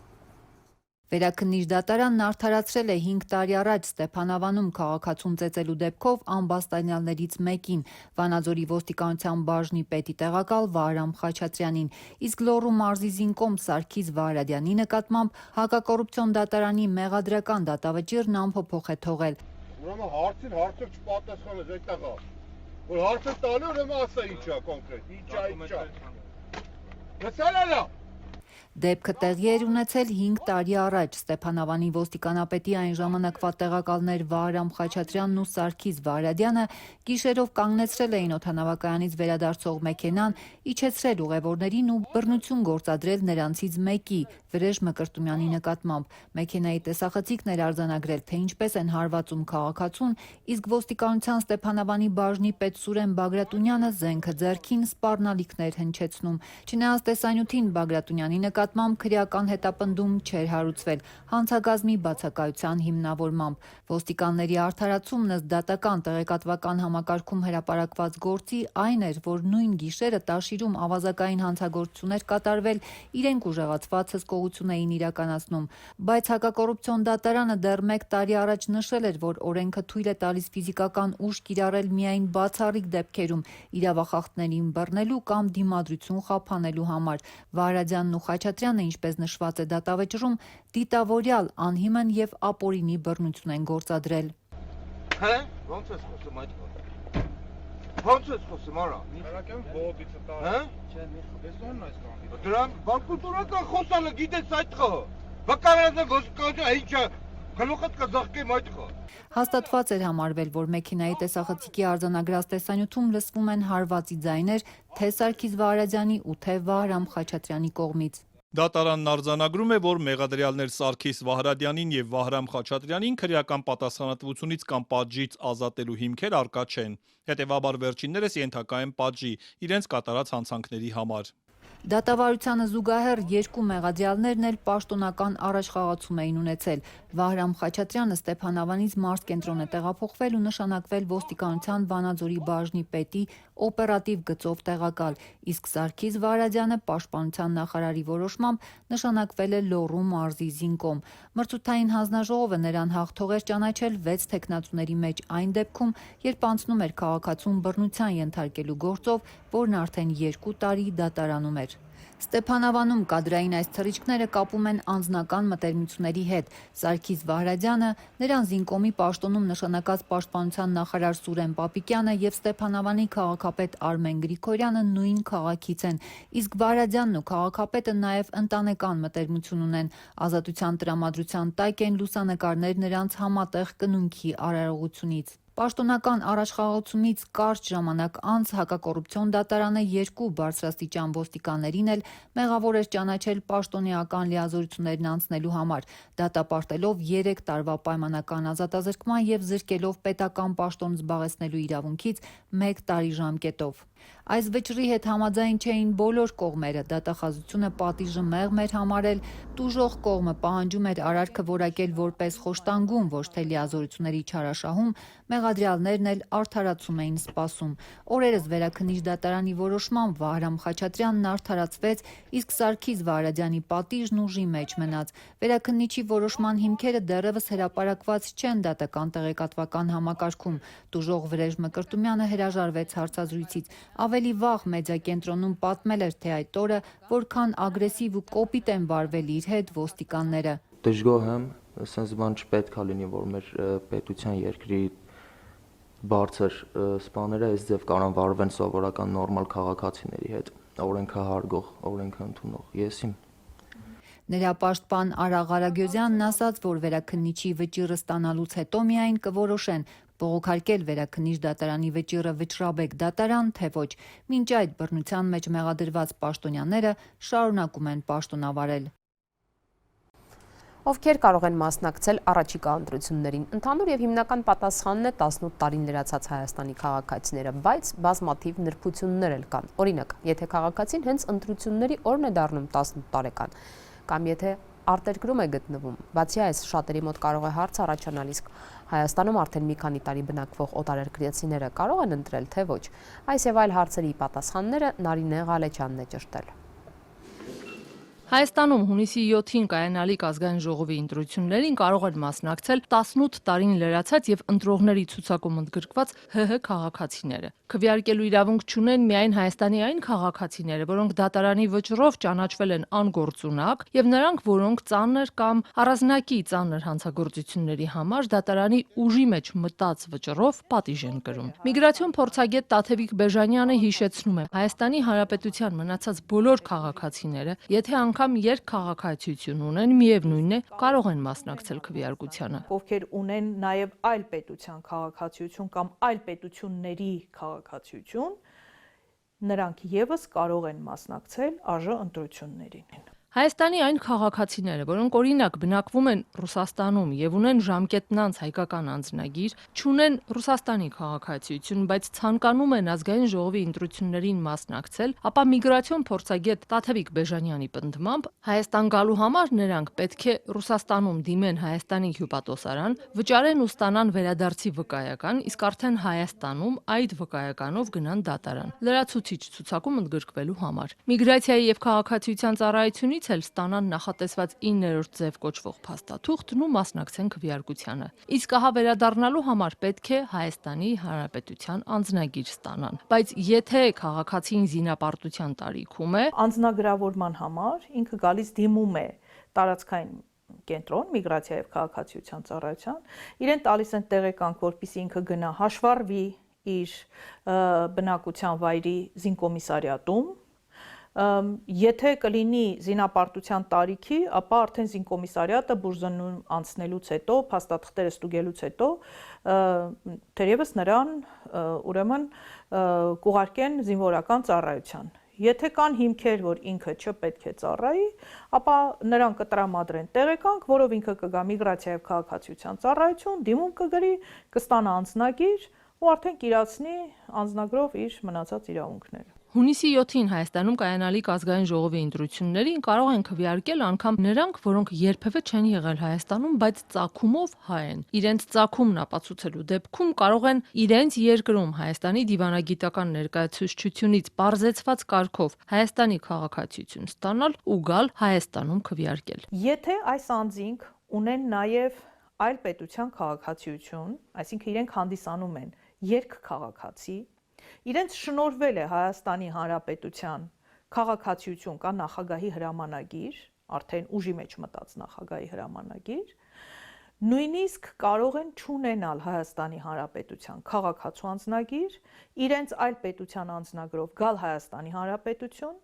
Վերաքննիչ դատարանն արդարացրել է 5 տարի առաջ Ստեփանավանում քաղաքացուն ծեծելու դեպքով ամբաստանյալներից մեկին, Վանաձորի ոստիկանության բաժնի պետի տեղակալ Վահրամ Խաչատրյանին, իսկ Լոռու մարզի Զինկոմ Սարգիս Վահրատյանի նկատմամբ հակակոռուպցիոն դատարանի մեղադրական դատավճիռն անփոփոխ է թողել։ Ուրեմն հարցին հարցը չպատասխանես այդտեղ, որ հարցը տալու ուրեմն ասա ինչա կոնկրետ, ինչա։ Լսալա։ Դեպքը տեղի էր ունեցել 5 տարի առաջ Ստեփանավանի ոստիկանապետի այն ժամանակվա տեղակալներ Վահրամ Խաչատրյանն ու Սարգիս Վահրատյանը գիշերով կանգնեցրել էին օդանավակայանից վերադարձող մեքենան, իջեցրել ուղևորներին ու բռնություն գործադրել նրանցից մեկի, Վրեժ Մկրտումյանի նկատմամբ։ Մեքենայի տեսախցիկն էր արձանագրել, թե ինչպես են հարվածում քաղաքացուն, իսկ ոստիկանության Ստեփանավանի բաժնի պետ Սուրեն Բագրատունյանը զենքը ձեռքին սպառնալիքներ հնչեցնում։ Չնայած տեսանյութին Բագրատունյանի նկատմամբ քրեական հետապնդում չէր հարուցվել, հանցագազմի բացակայության հիմնավորմամբ։ Ոստիկանների արդարացումն ըստ դատական տեղեկատվական համակարգում հրապարակված գործի այն էր, որ նույն գիշերը Տաշիրում ավազակային հանցագործություններ կատարվել, իրենք ուժեղացված հսկողություն էին իրականացնում, բայց հակակոռուպցիոն դատարանը դեռ 1 տարի առաջ նշել էր, որ օրենքը թույլ է տալիս ֆիզիկական ուժ կիրառել միայն բացառիկ դեպքերում իրավախախտներին բռնելու կամ դիմադրություն խափանելու համար։ Վահրատյանն ու Խաչատրյանը, ինչպես նշված է դատավճռում, դիտավորյալ, անհիմն եւ ապօրինի բռնություն են գործադրել։ Հա՞, ո՞նց ես խոսում այդ խոսքը։ Ո՞նց ես խոսում, արա։ Իրական բոբիցը տա։ Հա՞։ Չէ, ես ո՞նն այս կամի։ Դրան բանկուտորական խոսալը գիտես այդ խո։ Վկայականը ոստիկանության ինչա գլուխդ կզաղկեմ այդ խո։ Հաստատված էր համարվել, որ մեքենայի տեսախցիկի արձանագրած տեսանյութում լսվում են հարվածի ձայներ թե Սարգիս Վահրատյանի ու թե Վահրամ Խաչատրյանի կողմից։ Դատարանն արձանագրում է, որ մեղադրյալներ Սարգիս Վահրատյանին եւ Վահրամ Խաչատրյանին քրեական պատասխանատվությունից կամ պատժից ազատելու հիմքեր առկա չեն։ Հետևաբար վերջիններս ենթակա են պատժի իրենց կատարած հանցանքների համար։ Դատավարությանը զուգահեռ երկու մեղադրյալներն էլ պաշտոնական առաջխաղացում էին ունեցել։ Վահրամ Խաչատրյանը Ստեփանավանից Մարս կենտրոն է տեղափոխվել ու նշանակվել ոստիկանության Վանաձորի բաժնի պետի օպերատիվ գծով տեղակալ, իսկ Սարգիս Վարադյանը պաշտպանության նախարարի որոշմամբ նշանակվել է Լոռու մարզի զինկոմ։ Մրցութային հանձնաժողովը նրան հաղթող էր ճանաչել 6 թեկնածուների մեջ այն դեպքում, երբ անցնում էր քաղաքացուն բռնության ենթարկելու գործով, որն արդեն 2 տարի դատարանում էր։ Ստեփանավանում կադրային այս թռիչքները կապում են անձնական մտերմությունների հետ։ Սարգիս Վահրադյանը, նրան զինկոմի պաշտոնում նշանակած պաշտպանության նախարար Սուրեն Պապիկյանը եւ Ստեփանավանի քաղաքապետ Արմեն Գրիգորյանը նույն քաղաքից են, իսկ Վահրադյանն ու քաղաքապետը նաեւ ընտանեկան մտերմություն ունեն։ Ազատության տրամադրության տակ են լուսանկարներ նրանց համատեղ կնունքի արարողությունից։ Պաշտոնական առաջխաղացումից կարճ ժամանակ անց հակակոռուպցիոն դատարանը 2 բարձրաստիճան ոստիկաններին էլ մեղավոր էր ճանաչել պաշտոնեական լիազորություններն անցնելու համար, դատապարտելով 3 տարվա պայմանական ազատազրկման եւ զրկելով պետական պաշտոն զբաղեցնելու իրավունքից 1 տարի ժամկետով։ Այս վճռի հետ համաձայն չէին բոլոր կողմերը, դատախազությունը պատիժը մեղմ էր համարել, տուժող կողմը պահանջում էր արարքը որակել որպես խոշտանգում, ոչ թե լիազորությունների չարաշահում, մեղադրյալներն էլ արդարացում էին սպասում։ Օրերս Վերաքննիչ դատարանի որոշմամբ Վահրամ Խաչատրյանն արդարացվեց, իսկ Սարգիս Վարադյանի պատիժն ուժի մեջ մնաց։ Վերաքննիչի որոշման հիմքերը դեռևս հրապարակված չեն դատական տեղեկատվական համակարգում։ Տուժող Վրեժ Մկրտումյանը հրաժարվեց հարցազրույցից։ Ավելի վաղ մեդիակենտրոնում պատմել էր, թե այդ օրը որքան ագրեսիվ ու կոպիտ են վարվել իր հետ ոստիկանները։ Դժգոհ եմ, sense բան չպետք է լինի, որ մեր պետության երկրի բարձր սպաները այս ձև կարան վարվեն սովորական նորմալ քաղաքացիների հետ, օրենքը հարգող, օրենքը ընդունող։ Եսիմ Նրա պաշտպան Արա Ղարագյոզյանն ասաց, որ Վերաքննիչի վճիռը ստանալուց հետո միայն կորոշեն բողոքարկել Վերաքննիչ դատարանի վճիռը վճռաբեկ դատարան, թե ոչ։ Մինչ այդ բռնության մեջ մեղադրված պաշտոնյաները շարունակում են պաշտոնավարել։ Ովքեր կարող են մասնակցել առաջիկա ընտրություններին։ Ընդհանուր եւ հիմնական պատասխանն է 18 տարին լրացած Հայաստանի քաղաքացիները, բայց բազմաթիվ նրբություններ էլ կան։ Օրինակ, եթե քաղաքացին հենց ընտրությունների օրն է դառնում 18 տարեկան, կամ եթե արտերկրում է գտնվում, բացի այս շատերի մոտ կարող է հարց առաջանալ, իսկ Հայաստանում արդեն մի քանի տարի բնակվող օտարերկրացիները կարող են ընտրել, թե ոչ։ Այս եւ այլ հարցերի պատասխանները Նարինե Ղալեչյանն է ճշտել։ Հայաստանում հունիսի 7-ին կայանալիք ազգային ժողովի ընտրություններին կարող են մասնակցել 18 տարին լրացած եւ ընտրողների ցուցակում ընդգրկված ՀՀ քաղաքացիները։ Քվեարկելու իրավունք չունեն միայն Հայաստանի այն քաղաքացիները, որոնք դատարանի վճռով ճանաչվել են անգործունակ, եւ նրանք, որոնք ծանր կամ առանձնակի ծանր հանցագործությունների համար դատարանի ուժի մեջ մտած վճռով պատիժ են կրում։ Միգրացիոն փորձագետ Տաթևիկ Բեժանյանը հիշեցնում է, Հայաստանի Հանրապետության մնացած բոլոր քաղաքացիները, եթե անգամ երկքաղաքացիություն ունեն, միևնույնն է, կարող են մասնակցել քվեարկությանը։ Ովքեր ունեն նաև այլ պետության քաղաքացիություն կամ այլ պետությունների քաղաքացիություն, նրանք եւս կարող են մասնակցել ԱԺ ընտրություններին։ Հայաստանի այն քաղաքացիները, որոնք օրինակ բնակվում են Ռուսաստանում եւ ունեն ժամկետնանց հայկական անձնագիր, չունեն Ռուսաստանի քաղաքացիություն, բայց ցանկանում են ազգային ժողովի ընտրություններին մասնակցել, ապա միգրացիոն փորձագետ Տաթևիկ Բեժանյանի պնդմամբ Հայաստան գալու համար նրանք պետք է Ռուսաստանում դիմեն Հայաստանի հյուպատոսարան, վճարեն ու ստանան վերադարձի վկայական, իսկ արդեն Հայաստանում այդ վկայականով գնան դատարան, լրացուցիչ ցուցակում ընդգրկվելու համար։ Միգրացիայի եւ քաղաքացիության ծառայությունից էլ ստանան նախատեսված 9-րդ ձև կոչվող փաստաթուղթն ու մասնակցեն քվեարկությանը։ Իսկ ահա վերադառնալու համար պետք է Հայաստանի Հանրապետության անձնագիր ստանան։ Բայց եթե քաղաքացին զինապարտության տարիքում է, անձնագրավորման համար ինքը գալիս դիմում է տարածքային կենտրոն միգրացիա եւ քաղաքացիության ծառայության, իրեն տալիս են տեղեկանք, որպեսզի ինքը գնա հաշվառվի իր բնակության վայրի զինկոմիսարիատում։ Եթե կլինի զինապարտության տարիքի, ապա արդեն զինկոմիսարիատը բուժզննում անցնելուց հետո, փաստաթղթերը ստուգելուց հետո, թերևս նրան ուրեմն կուղարկեն զինվորական ծառայության։ Եթե կան հիմքեր, որ ինքը չպետք է ծառայի, ապա նրան կտրամադրեն տեղեկանք, որով ինքը կգա միգրացիա եւ քաղաքացիության ծառայություն, դիմում կգրի, կստանա անձնագիր ու արդեն կիրացնի անձնագրով իր մնացած իրավունքները։ Հունիսի 7-ին Հայաստանում կայանալիք ազգային ժողովի ընտրություններին կարող են քվեարկել անգամ նրանք, որոնք երբևէ չեն եղել Հայաստանում, բայց ծագումով հայ են։ Իրենց ծագումն ապացուցելու դեպքում կարող են իրենց երկրում Հայաստանի դիվանագիտական ներկայացուցչությունից պարզեցված կարգով Հայաստանի քաղաքացիություն ստանալ ու գալ Հայաստանում քվեարկել։ Եթե այս անձինք ունեն նաև այլ պետության քաղաքացիություն, այսինքն իրենք հանդիսանում են երկքաղաքացի, իրենց շնորհվել է Հայաստանի Հանրապետության քաղաքացիություն կա նախագահի հրամանագիր, արդեն ուժի մեջ մտած նախագահի հրամանագիր, նույնիսկ կարող են չունենալ Հայաստանի Հանրապետության քաղաքացու անձնագիր, իրենց այլ պետության անձնագրով գալ Հայաստանի Հանրապետություն,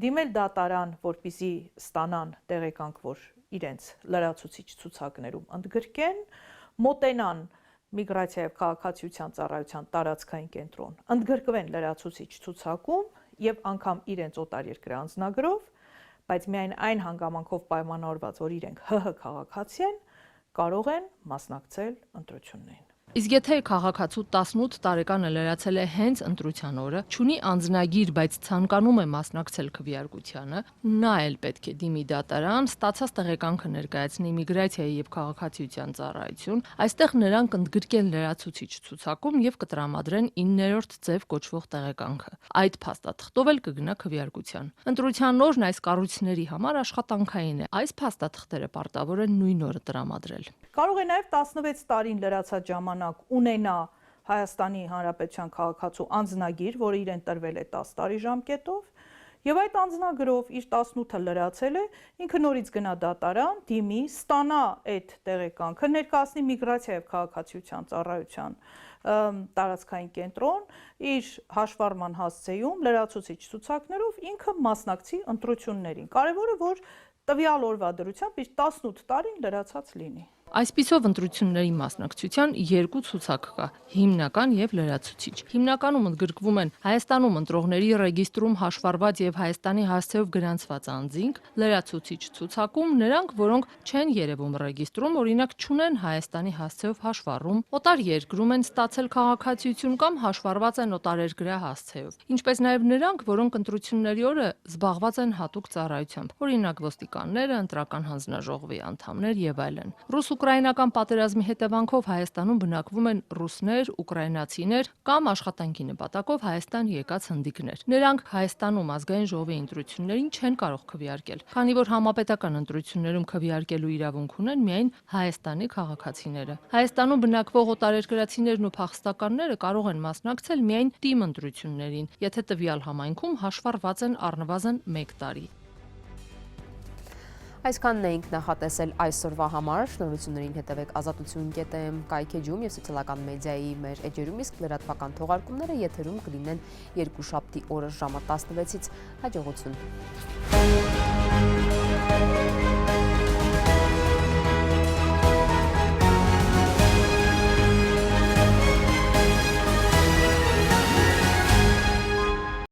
դիմել դատարան, որպեսզի ստանան տեղեկանք, որ իրենց լրացուցիչ ցուցակներում ընդգրկեն, մոտենան միգրացիա եւ քաղաքացիության ծառայության տարածքային կենտրոն, ընդգրկվեն լրացուցիչ ցուցակում եւ անգամ իրենց օտարերկրյա անձնագրով, բայց միայն այն հանգամանքով պայմանավորված, որ իրենք ՀՀ քաղաքացի են, կարող են մասնակցել ընտրություններին։ Իսկ եթե քաղաքացու 18 տարեկանը լրացել է հենց ընտրության օրը, չունի անձնագիր, բայց ցանկանում է մասնակցել քվեարկությանը, նա էլ պետք է դիմի դատարան, ստացած տեղեկանքը ներկայացնի միգրացիայի եւ քաղաքացիության ծառայություն, այստեղ նրանք ընդգրկեն լրացուցիչ ցուցակում եւ կտրամադրեն 9-րդ ձև կոչվող տեղեկանքը։ Այդ փաստաթղթով էլ կգնա քվեարկության։ Ընտրության օրն այս կառույցների համար աշխատանքային է։ Այս փաստաթղթերը պարտավոր են նույն օրը տրամադրել։ Կարող է նաև 16 տարին լրացած ժամանակ ունենա Հայաստանի Հանրապետության քաղաքացու անձնագիր, որը իրեն տրվել է 10 տարի ժամկետով, եւ այդ անձնագրով իր 18-ը լրացել է, ինքը նորից գնա դատարան, դիմի, ստանա այդ տեղեկանքը, ներկայացնի միգրացիա եւ քաղաքացիության ծառայության տարածքային կենտրոն, իր հաշվառման հասցեում լրացուցիչ ցուցակներով ինքը մասնակցի ընտրություններին։ Կարևորը որ տվյալ օրվա դրությամբ իր 18 տարին լրացած լինի։ Այսպիսով ընտրությունների մասնակցության երկու ցուցակ կա՝ հիմնական եւ լրացուցիչ։ Հիմնականում ընդգրկվում են Հայաստանում ընտրողների ռեգիստրում հաշվառված եւ Հայաստանի հասցեով գրանցված անձինք, լրացուցիչ ցուցակում նրանք, որոնք չեն երևում ռեգիստրում, օրինակ չունեն Հայաստանի հասցեով հաշվառում, օտար երկրում են ստացել քաղաքացիություն կամ հաշվառված են օտարերկրյա հասցեով, ինչպես նաեւ նրանք, որոնք ընտրությունների օրը զբաղված են հատուկ ծառայությամբ, օրինակ ոստիկանները, ընտրական հանձնաժողովի անդամներ եւ այլն։ Ռուս-ուկրաինական պատերազմի հետևանքով Հայաստանում բնակվում են ռուսներ, ուկրաինացիներ կամ աշխատանքի նպատակով Հայաստան եկած հնդիկներ։ Նրանք Հայաստանում ազգային ժողովի ընտրություններին չեն կարող քվեարկել, քանի որ համապետական ընտրություններում քվեարկելու իրավունք ունեն միայն Հայաստանի քաղաքացիները։ Հայաստանում բնակվող օտարերկրացիներն ու փախստականները կարող են մասնակցել միայն թիմ ընտրություններին, եթե տվյալ համայնքում հաշվառված են առնվազն 1 տարի։ Այսքանն էինք նախատեսել այսօրվա համար, շնորհություններին հետևեք ազատություն.am կայքեջում եւ սոցիալական մեդիայի մեր էջերում, իսկ լրատվական թողարկումները եթերում կլինեն երկուշաբթի օրը ժամը 16-ից։ Հաջողություն։